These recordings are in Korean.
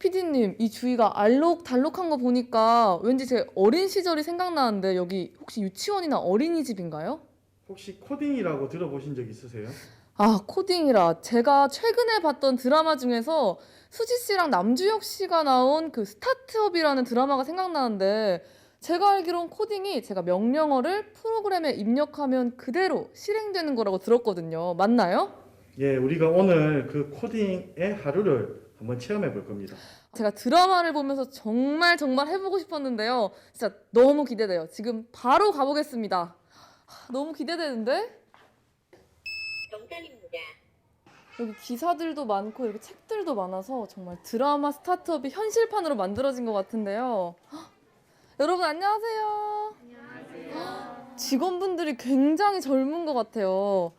피디님, 이 주위가 알록달록한 거 보니까 왠지 제 어린 시절이 생각나는데 여기 혹시 유치원이나 어린이집인가요? 혹시 코딩이라고 들어보신 적 있으세요? 아, 코딩이라. 제가 최근에 봤던 드라마 중에서 수지 씨랑 남주혁 씨가 나온 그 스타트업이라는 드라마가 생각나는데 제가 알기론 코딩이 제가 명령어를 프로그램에 입력하면 그대로 실행되는 거라고 들었거든요. 맞나요? 예, 우리가 오늘 그 코딩의 하루를 한번 체험해 볼 겁니다. 제가 드라마를 보면서 정말 해보고 싶었는데요. 진짜 너무 기대돼요. 지금 바로 가보겠습니다. 너무 기대되는데? 정답입니다. 여기 기사들도 많고 이렇게 책들도 많아서 정말 드라마 스타트업이 현실판으로 만들어진 것 같은데요. 여러분 안녕하세요. 안녕하세요. 직원분들이 굉장히 젊은 것 같아요.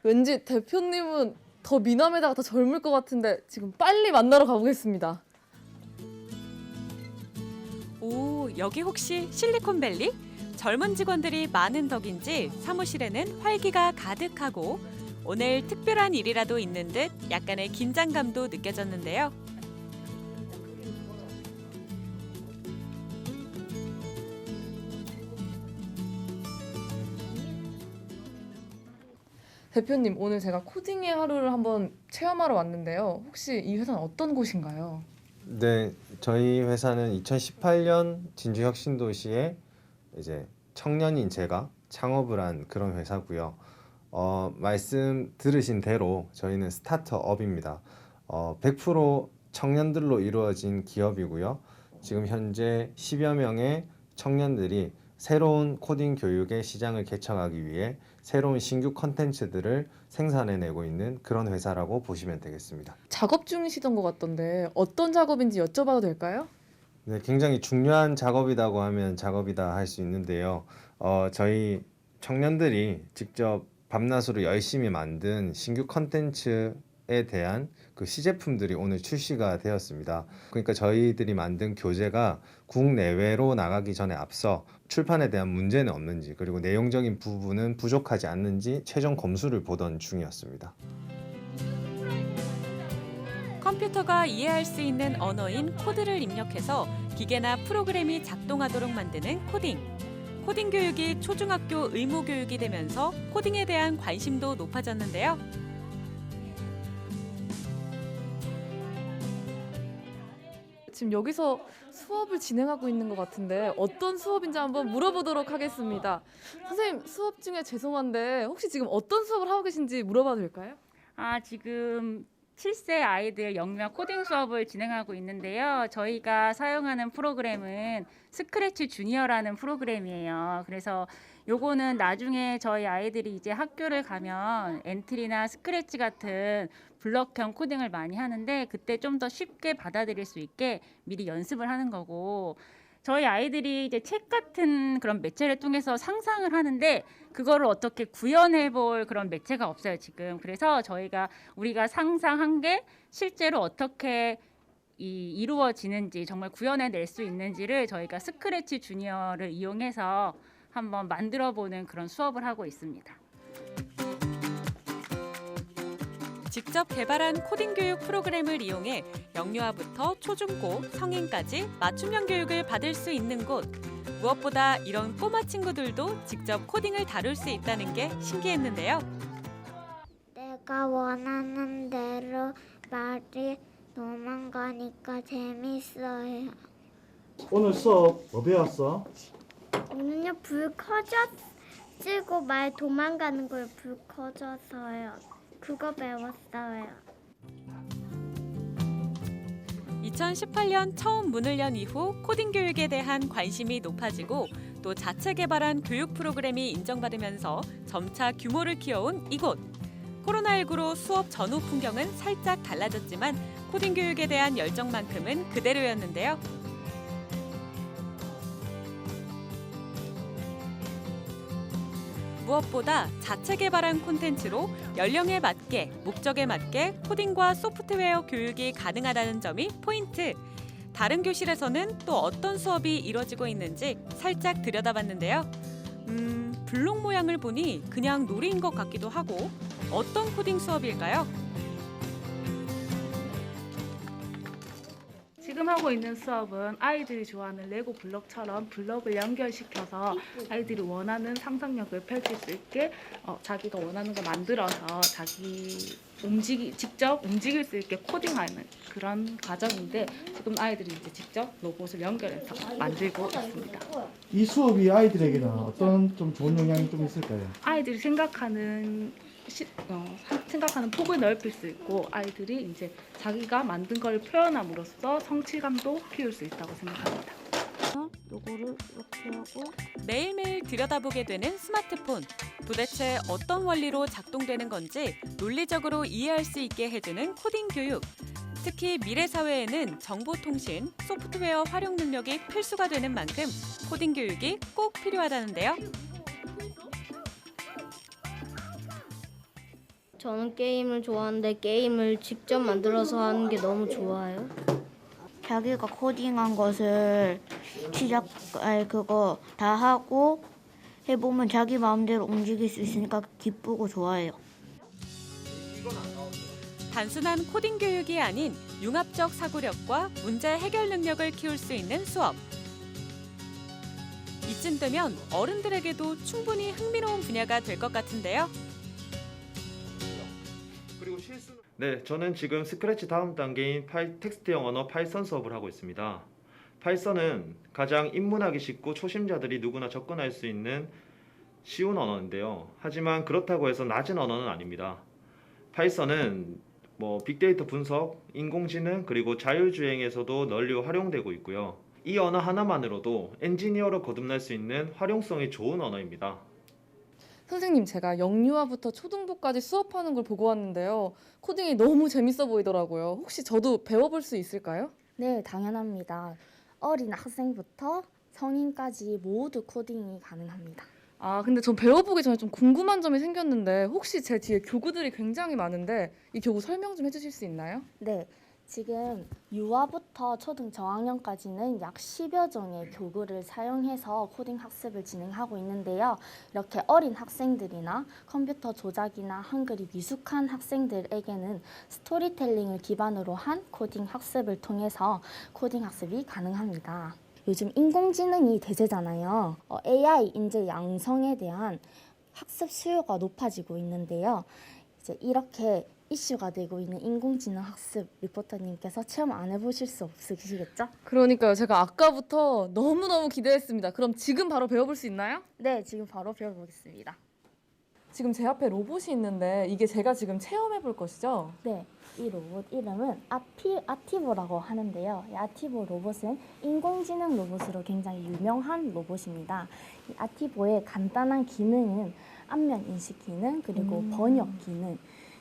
왠지 대표님은 더 미남에다가 더 젊을 것 같은데 지금 빨리 만나러 가보겠습니다. 오, 여기 혹시 실리콘밸리? 젊은 직원들이 많은 덕인지 사무실에는 활기가 가득하고 오늘 특별한 일이라도 있는 듯 약간의 긴장감도 느껴졌는데요. 대표님, 오늘 제가 코딩의 하루를 한번 체험하러 왔는데요. 혹시 이 회사는 어떤 곳인가요? 네, 저희 회사는 2018년 진주 혁신도시에 이제 청년인 제가 창업을 한 그런 회사고요. 말씀 들으신 대로 저희는 스타트업입니다. 100% 청년들로 이루어진 기업이고요. 지금 현재 10여 명의 청년들이 새로운 코딩 교육의 시장을 개척하기 위해 새로운 신규 콘텐츠들을 생산해내고 있는 그런 회사라고 보시면 되겠습니다. 작업 중이시던 것 같던데 어떤 작업인지 여쭤봐도 될까요? 네, 굉장히 중요한 작업이라고 하면 작업이다 할 수 있는데요. 저희 청년들이 직접 밤낮으로 열심히 만든 신규 컨텐츠에 대한 그 시제품들이 오늘 출시가 되었습니다. 그러니까 저희들이 만든 교재가 국내외로 나가기 전에 앞서 출판에 대한 문제는 없는지 그리고 내용적인 부분은 부족하지 않는지 최종 검수를 보던 중이었습니다. 컴퓨터가 이해할 수 있는 언어인 코드를 입력해서 기계나 프로그램이 작동하도록 만드는 코딩. 코딩 교육이 초중학교 의무 교육이 되면서 코딩에 대한 관심도 높아졌는데요. 지금 여기서 수업을 진행하고 있는 것 같은데 어떤 수업인지 한번 물어보도록 하겠습니다. 선생님, 수업 중에 죄송한데 혹시 지금 어떤 수업을 하고 계신지 물어봐도 될까요? 지금 7세 아이들 영유아 코딩 수업을 진행하고 있는데요. 저희가 사용하는 프로그램은 스크래치 주니어라는 프로그램이에요. 그래서 요거는 나중에 저희 아이들이 이제 학교를 가면 엔트리나 스크래치 같은 블럭형 코딩을 많이 하는데 그때 좀 더 쉽게 받아들일 수 있게 미리 연습을 하는 거고, 저희 아이들이 이제 책 같은 그런 매체를 통해서 상상을 하는데 그거를 어떻게 구현해 볼 그런 매체가 없어요, 지금. 그래서 우리가 상상한 게 실제로 어떻게 이루어지는지 정말 구현해낼 수 있는지를 저희가 스크래치 주니어를 이용해서 한번 만들어 보는 그런 수업을 하고 있습니다. 직접 개발한 코딩 교육 프로그램을 이용해 영유아부터 초중고, 성인까지 맞춤형 교육을 받을 수 있는 곳. 무엇보다 이런 꼬마 친구들도 직접 코딩을 다룰 수 있다는 게 신기했는데요. 내가 원하는 대로 말이 도망가니까 재밌어요. 오늘 수업 뭐 배웠어? 오늘요 불 꺼졌고 말 도망가는 걸 불 꺼져서요. 그거 배웠어요. 2018년 처음 문을 연 이후 코딩 교육에 대한 관심이 높아지고 또 자체 개발한 교육 프로그램이 인정받으면서 점차 규모를 키워온 이곳. 코로나19로 수업 전후 풍경은 살짝 달라졌지만 코딩 교육에 대한 열정만큼은 그대로였는데요. 무엇보다 자체 개발한 콘텐츠로 연령에 맞게, 목적에 맞게 코딩과 소프트웨어 교육이 가능하다는 점이 포인트. 다른 교실에서는 또 어떤 수업이 이뤄지고 있는지 살짝 들여다봤는데요. 블록 모양을 보니 그냥 놀이인 것 같기도 하고 어떤 코딩 수업일까요? 지금 지금 하고 있는 수업은 아이들이 좋아하는 레고 블록처럼 블록을 연결시켜서 아이들이 원하는 상상력을 펼칠 수 있게 자기가 원하는 걸 만들어서 직접 움직일 수 있게 코딩하는 그런 과정인데 지금 아이들이 이제 직접 로봇을 연결해서 만들고 있습니다. 이 수업이 아이들에게는 어떤 좀 좋은 영향이 좀 있을까요? 아이들이 생각하는 폭을 넓힐 수 있고 아이들이 이제 자기가 만든 걸 표현함으로써 성취감도 키울 수 있다고 생각합니다. 요거를 이렇게 하고 매일매일 들여다보게 되는 스마트폰. 도대체 어떤 원리로 작동되는 건지 논리적으로 이해할 수 있게 해주는 코딩 교육. 특히 미래 사회에는 정보통신, 소프트웨어 활용 능력이 필수가 되는 만큼 코딩 교육이 꼭 필요하다는데요. 저는 게임을 좋아하는데 게임을 직접 만들어서 하는 게 너무 좋아요. 자기가 코딩한 것을 그거 다 하고 해보면 자기 마음대로 움직일 수 있으니까 기쁘고 좋아요. 단순한 코딩 교육이 아닌 융합적 사고력과 문제 해결 능력을 키울 수 있는 수업. 이쯤 되면 어른들에게도 충분히 흥미로운 분야가 될 것 같은데요. 네, 저는 지금 스크래치 다음 단계인 텍스트형 언어 파이썬 수업을 하고 있습니다. 파이썬은 가장 입문하기 쉽고 초심자들이 누구나 접근할 수 있는 쉬운 언어인데요. 하지만 그렇다고 해서 낮은 언어는 아닙니다. 파이썬은 빅데이터 분석, 인공지능, 그리고 자율주행에서도 널리 활용되고 있고요. 이 언어 하나만으로도 엔지니어로 거듭날 수 있는 활용성이 좋은 언어입니다. 선생님, 제가 영유아부터 초등부까지 수업하는 걸 보고 왔는데요. 코딩이 너무 재밌어 보이더라고요. 혹시 저도 배워볼 수 있을까요? 네, 당연합니다. 어린 학생부터 성인까지 모두 코딩이 가능합니다. 아, 근데 전 배워보기 전에 좀 궁금한 점이 생겼는데 혹시 제 뒤에 교구들이 굉장히 많은데 이 교구 설명 좀 해주실 수 있나요? 네, 지금 유아부터 초등 저학년까지는 약 10여 종의 교구를 사용해서 코딩 학습을 진행하고 있는데요. 이렇게 어린 학생들이나 컴퓨터 조작이나 한글이 미숙한 학생들에게는 스토리텔링을 기반으로 한 코딩 학습을 통해서 코딩 학습이 가능합니다. 요즘 인공지능이 대세잖아요. AI 인재 양성에 대한 학습 수요가 높아지고 있는데요. 이제 이렇게 이슈가 되고 있는 인공지능 학습 리포터님께서 체험 안 해보실 수 없으시겠죠? 그러니까요. 제가 아까부터 너무너무 기대했습니다. 그럼 지금 바로 배워볼 수 있나요? 네, 지금 바로 배워보겠습니다. 지금 제 앞에 로봇이 있는데 이게 제가 지금 체험해볼 것이죠? 네, 이 로봇 이름은 아티보라고 하는데요. 이 아티보 로봇은 인공지능 로봇으로 굉장히 유명한 로봇입니다. 이 아티보의 간단한 기능은 안면 인식 기능, 그리고 번역 기능,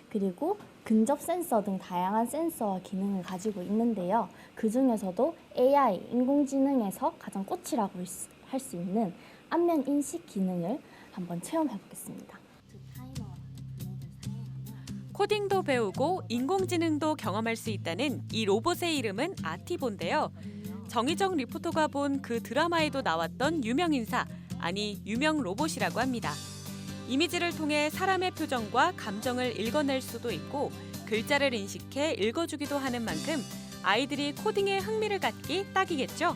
그리고 근접 센서 등 다양한 센서와 기능을 가지고 있는데요. 그 중에서도 AI, 인공지능에서 가장 꽃이라고 할 수 있는 안면 인식 기능을 한번 체험해 보겠습니다. 코딩도 배우고 인공지능도 경험할 수 있다는 이 로봇의 이름은 아티보인데요. 정희정 리포터가 본 그 드라마에도 나왔던 유명 인사, 아니 유명 로봇이라고 합니다. 이미지를 통해 사람의 표정과 감정을 읽어낼 수도 있고 글자를 인식해 읽어주기도 하는 만큼 아이들이 코딩에 흥미를 갖기 딱이겠죠.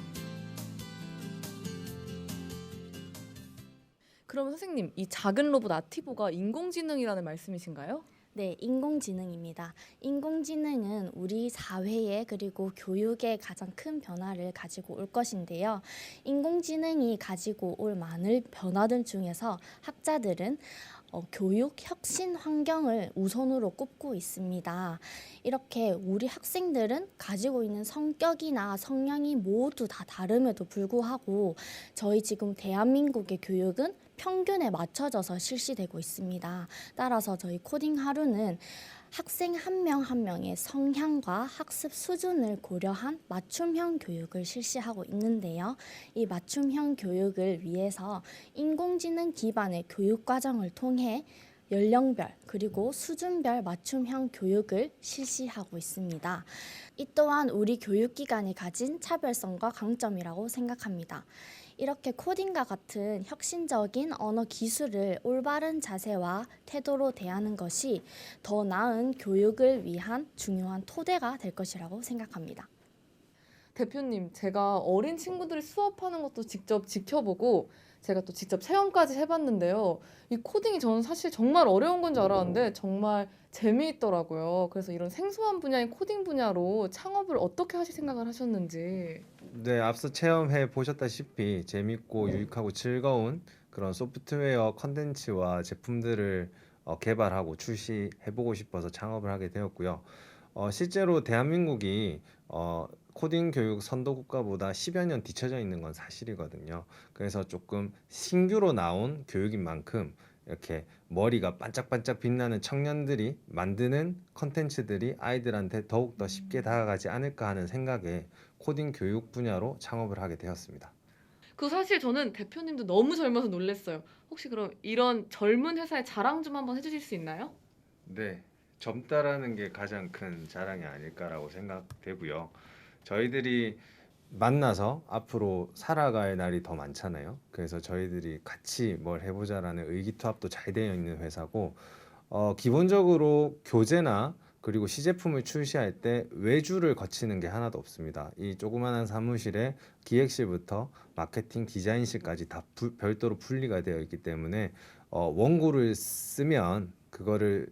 그럼 선생님, 이 작은 로봇 아티보가 인공지능이라는 말씀이신가요? 네, 인공지능입니다. 인공지능은 우리 사회에 그리고 교육에 가장 큰 변화를 가지고 올 것인데요. 인공지능이 가지고 올 많은 변화들 중에서 학자들은 교육 혁신 환경을 우선으로 꼽고 있습니다. 이렇게 우리 학생들은 가지고 있는 성격이나 성향이 모두 다 다름에도 불구하고 저희 지금 대한민국의 교육은 평균에 맞춰져서 실시되고 있습니다. 따라서 저희 코딩 하루는 학생 한 명 한 명의 성향과 학습 수준을 고려한 맞춤형 교육을 실시하고 있는데요. 이 맞춤형 교육을 위해서 인공지능 기반의 교육 과정을 통해 연령별 그리고 수준별 맞춤형 교육을 실시하고 있습니다. 이 또한 우리 교육기관이 가진 차별성과 강점이라고 생각합니다. 이렇게 코딩과 같은 혁신적인 언어 기술을 올바른 자세와 태도로 대하는 것이 더 나은 교육을 위한 중요한 토대가 될 것이라고 생각합니다. 대표님, 제가 어린 친구들이 수업하는 것도 직접 지켜보고 제가 또 직접 체험까지 해봤는데요. 이 코딩이 저는 사실 정말 어려운 건 줄 알았는데 정말 재미있더라고요. 그래서 이런 생소한 분야인 코딩 분야로 창업을 어떻게 하실 생각을 하셨는지. 네, 앞서 체험해 보셨다시피 재밌고 유익하고 즐거운 그런 소프트웨어 컨텐츠와 제품들을 개발하고 출시해보고 싶어서 창업을 하게 되었고요. 실제로 대한민국이 코딩 교육 선도 국가보다 10여 년 뒤처져 있는 건 사실이거든요. 그래서 조금 신규로 나온 교육인 만큼 이렇게 머리가 반짝반짝 빛나는 청년들이 만드는 컨텐츠들이 아이들한테 더욱더 쉽게 다가가지 않을까 하는 생각에 코딩 교육 분야로 창업을 하게 되었습니다. 그 사실 저는 대표님도 너무 젊어서 놀랐어요. 혹시 그럼 이런 젊은 회사의 자랑 좀 한번 해주실 수 있나요? 네, 젊다라는 게 가장 큰 자랑이 아닐까라고 생각되고요. 저희들이 만나서 앞으로 살아갈 날이 더 많잖아요. 그래서 저희들이 같이 뭘 해보자라는 의기투합도 잘 되어 있는 회사고, 기본적으로 교재나 그리고 시제품을 출시할 때 외주를 거치는 게 하나도 없습니다. 이 조그마한 사무실에 기획실부터 마케팅 디자인실까지 다 별도로 분리가 되어 있기 때문에 원고를 쓰면 그거를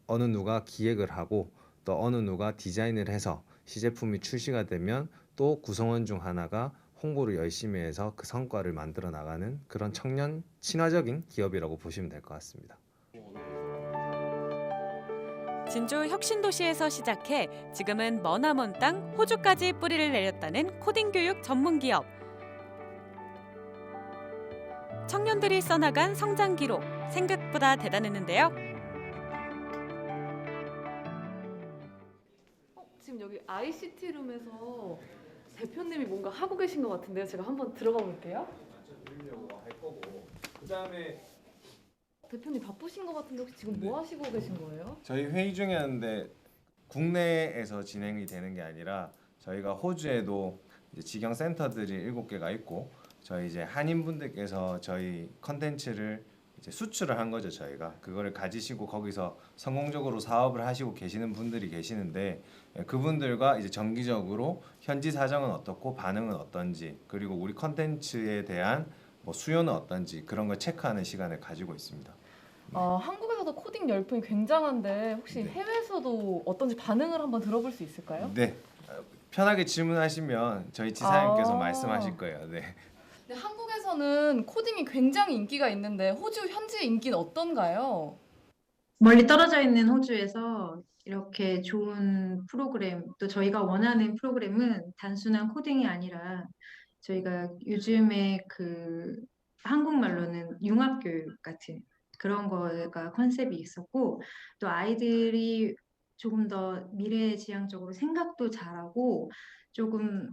어느 누가 기획을 하고 또 어느 누가 디자인을 해서 시제품이 출시가 되면 또 구성원 중 하나가 홍보를 열심히 해서 그 성과를 만들어 나가는 그런 청년 친화적인 기업이라고 보시면 될 것 같습니다. 진주 혁신도시에서 시작해 지금은 머나먼 땅 호주까지 뿌리를 내렸다는 코딩 교육 전문 기업. 청년들이 써나간 성장 기록 생각보다 대단했는데요. 지금 여기 ICT 룸에서 대표님이 뭔가 하고 계신 것 같은데요. 제가 한번 들어가 볼게요. 그다음에 대표님 바쁘신 것 같은데 혹시 지금 뭐 하시고 계신 거예요? 저희 회의 중이었는데 국내에서 진행이 되는 게 아니라 저희가 호주에도 이제 직영 센터들이 7개가 있고 저희 이제 한인분들께서 저희 컨텐츠를 이제 수출을 한 거죠. 저희가 그거를 가지시고 거기서 성공적으로 사업을 하시고 계시는 분들이 계시는데 그분들과 이제 정기적으로 현지 사정은 어떻고 반응은 어떤지 그리고 우리 컨텐츠에 대한 뭐 수요는 어떤지 그런 걸 체크하는 시간을 가지고 있습니다. 한국에서도 코딩 열풍이 굉장한데 혹시 네. 해외에서도 어떤지 반응을 한번 들어볼 수 있을까요? 네, 편하게 질문하시면 저희 지사님께서 아. 말씀하실 거예요. 네. 네, 한국에서는 코딩이 굉장히 인기가 있는데 호주 현지 인기는 어떤가요? 멀리 떨어져 있는 호주에서 이렇게 좋은 프로그램, 또 저희가 원하는 프로그램은 단순한 코딩이 아니라 저희가 요즘에 그 한국말로는 융합교육 같은 그런 거가 컨셉이 있었고 또 아이들이 조금 더 미래지향적으로 생각도 잘하고 조금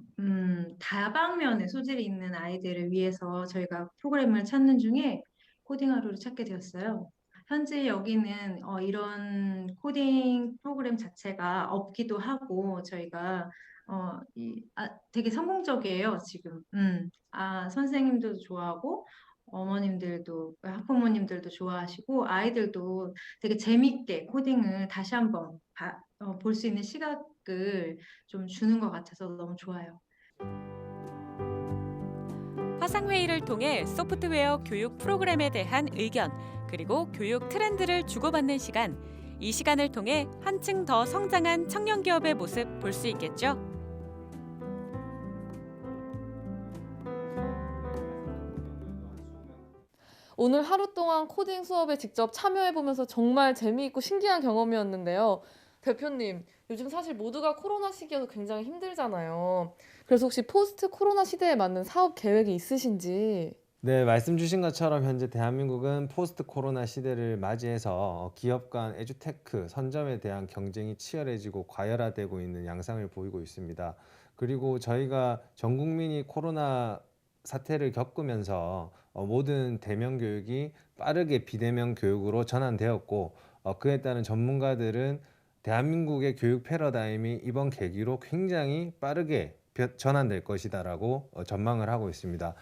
다방면의 소질이 있는 아이들을 위해서 저희가 프로그램을 찾는 중에 코딩 하루를 찾게 되었어요. 현재 여기는 이런 코딩 프로그램 자체가 없기도 하고 저희가 되게 성공적이에요, 지금. 선생님들도 좋아하고 어머님들도 학부모님들도 좋아하시고 아이들도 되게 재밌게 코딩을 다시 한번 볼 수 있는 시각을 좀 주는 것 같아서 너무 좋아요. 화상회의를 통해 소프트웨어 교육 프로그램에 대한 의견 그리고 교육 트렌드를 주고받는 시간. 이 시간을 통해 한층 더 성장한 청년 기업의 모습 볼 수 있겠죠. 오늘 하루 동안 코딩 수업에 직접 참여해보면서 정말 재미있고 신기한 경험이었는데요. 대표님, 요즘 사실 모두가 코로나 시기여서 굉장히 힘들잖아요. 그래서 혹시 포스트 코로나 시대에 맞는 사업 계획이 있으신지? 네, 말씀 주신 것처럼 현재 대한민국은 포스트 코로나 시대를 맞이해서 기업 간 에듀테크 선점에 대한 경쟁이 치열해지고 과열화되고 있는 양상을 보이고 있습니다. 그리고 저희가 전 국민이 코로나 사태를 겪으면서 모든 대면 교육이 빠르게 비대면 교육으로 전환되었고 그에 따른 전문가들은 대한민국의 교육 패러다임이 이번 계기로 굉장히 빠르게 전환될 것이다라고 전망을 하고 있습니다.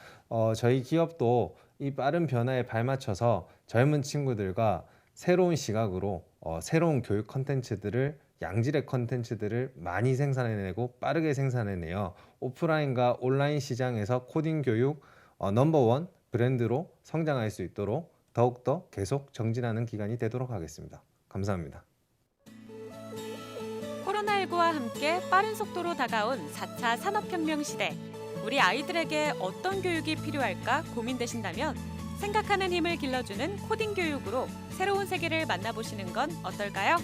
저희 기업도 이 빠른 변화에 발맞춰서 젊은 친구들과 새로운 시각으로 새로운 교육 컨텐츠들을 양질의 컨텐츠들을 많이 생산해내고 빠르게 생산해내어 오프라인과 온라인 시장에서 코딩 교육 넘버원 브랜드로 성장할 수 있도록 더욱더 계속 정진하는 기간이 되도록 하겠습니다. 감사합니다. 코로나19와 함께 빠른 속도로 다가온 4차 산업혁명 시대. 우리 아이들에게 어떤 교육이 필요할까 고민되신다면 생각하는 힘을 길러주는 코딩 교육으로 새로운 세계를 만나보시는 건 어떨까요?